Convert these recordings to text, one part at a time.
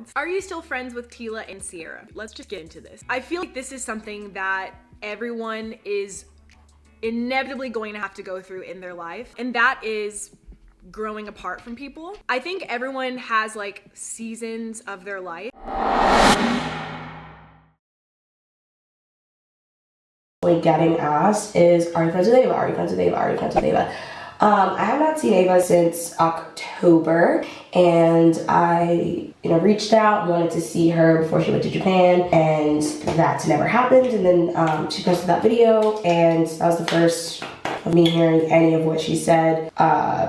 Responds. Are you still friends with Teala and Sierra? Let's just get into this. I feel like this is something that everyone is inevitably going to have to go through in their life, and that is growing apart from people. I think everyone has like seasons of their life. Getting asked is, are you friends with Eva? Are you friends with Eva? Are you friends with Eva? I have not seen Eva since October, and I, reached out and wanted to see her before she went to Japan, and that's never happened. And then she posted that video, and that was the first of me hearing any of what she said,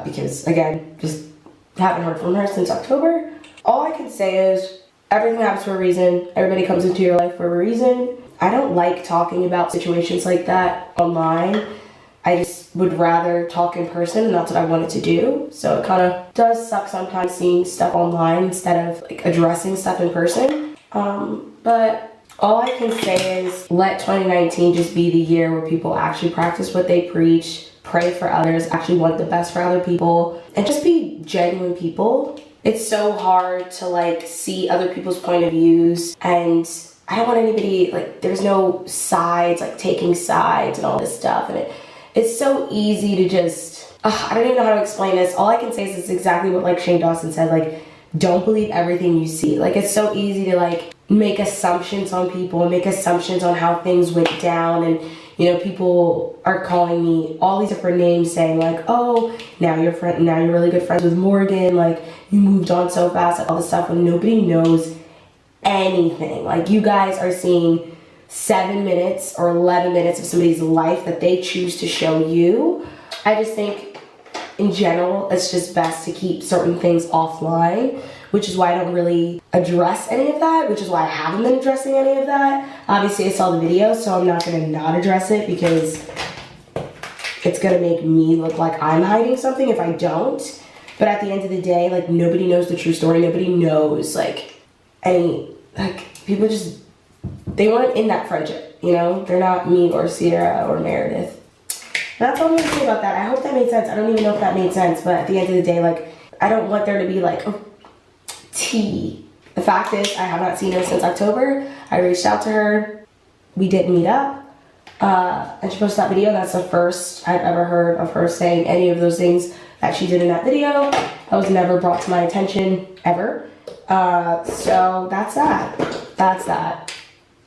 because again, just haven't heard from her since October. All I can say is everything happens for a reason. Everybody comes into your life for a reason. I don't like talking about situations like that online. I just would rather talk in person, and that's what I wanted to do. So it kind of does suck sometimes seeing stuff online instead of like addressing stuff in person. But all I can say is let 2019 just be the year where people actually practice what they preach, pray for others, actually want the best for other people, and just be genuine people. It's so hard to like see other people's point of views, and I don't want anybody, like, there's no sides, like taking sides and all this stuff, and it's so easy to just, I don't even know how to explain this. All I can say is it's exactly what like Shane Dawson said, like, don't believe everything you see. Like, it's so easy to like make assumptions on people and make assumptions on how things went down, and people are calling me all these different names saying like, oh, now you're really good friends with Morgan, like you moved on so fast, like all this stuff, when nobody knows anything. Like, you guys are seeing 7 minutes or 11 minutes of somebody's life that they choose to show you. I just think in general it's just best to keep certain things offline, which is why I don't really address any of that, which is why I haven't been addressing any of that. Obviously I saw the video, so I'm not gonna not address it, because it's gonna make me look like I'm hiding something if I don't. But at the end of the day, like, nobody knows the true story. Nobody knows people just, they weren't in that friendship, They're not me or Sierra or Meredith. And that's all I'm gonna say about that. I hope that made sense. I don't even know if that made sense, but at the end of the day, like, I don't want there to be like, tea. The fact is, I have not seen her since October. I reached out to her. We didn't meet up. And she posted that video. That's the first I've ever heard of her saying any of those things that she did in that video. That was never brought to my attention, ever. So that's that. That's that.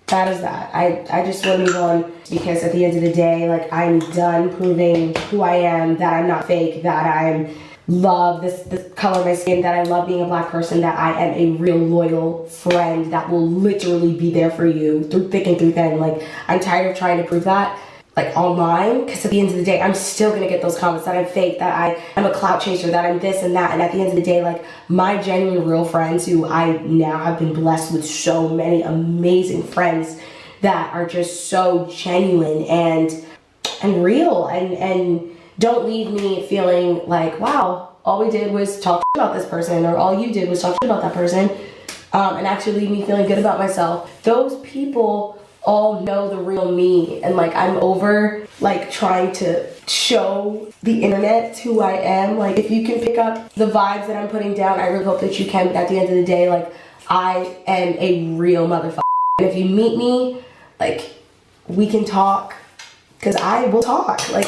That is that. I just want to move on, because at the end of the day, like, I'm done proving who I am, that I'm not fake, that I love this color of my skin, that I love being a black person, that I am a real loyal friend that will literally be there for you through thick and through thin. Like, I'm tired of trying to prove that, like, online, because at the end of the day, I'm still gonna get those comments that I'm fake, that I am a clout chaser, that I'm this and that. And at the end of the day, like, my genuine real friends, who I now have been blessed with so many amazing friends that are just so genuine and real, and don't leave me feeling like, wow, all we did was talk about this person, or all you did was talk about that person, and actually leave me feeling good about myself. Those people all know the real me, and like, I'm over like trying to show the internet who I am. Like, if you can pick up the vibes that I'm putting down, I really hope that you can. But at the end of the day, like, I am a real motherfucker, and if you meet me, like, we can talk, because I will talk, like,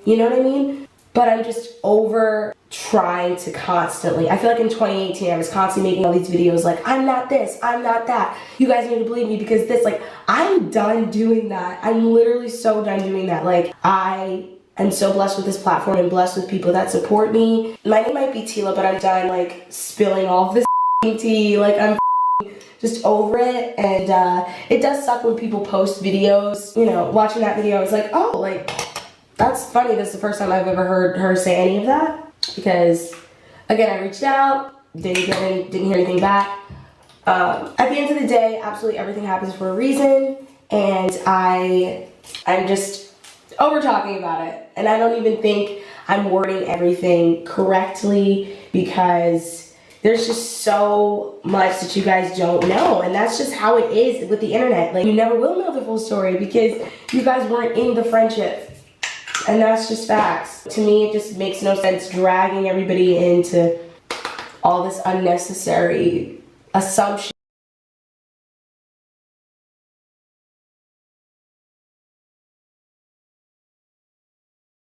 you know what I mean? But I'm just over trying to constantly, I feel like in 2018 I was constantly making all these videos like, I'm not this, I'm not that, you guys need to believe me because this, like, I'm done doing that. I'm literally so done doing that. Like, I am so blessed with this platform and blessed with people that support me. My name might be Teala, but I'm done like spilling all of this tea. Like, I'm just over it. And it does suck when people post videos. Watching that video, I was like, oh, like, that's funny. This is the first time I've ever heard her say any of that. Because, again, I reached out, didn't hear anything back. At the end of the day, absolutely everything happens for a reason, and I'm just over talking about it. And I don't even think I'm wording everything correctly, because there's just so much that you guys don't know, and that's just how it is with the internet. Like, you never will know the full story because you guys weren't in the friendship. And that's just facts. To me, it just makes no sense dragging everybody into all this unnecessary assumption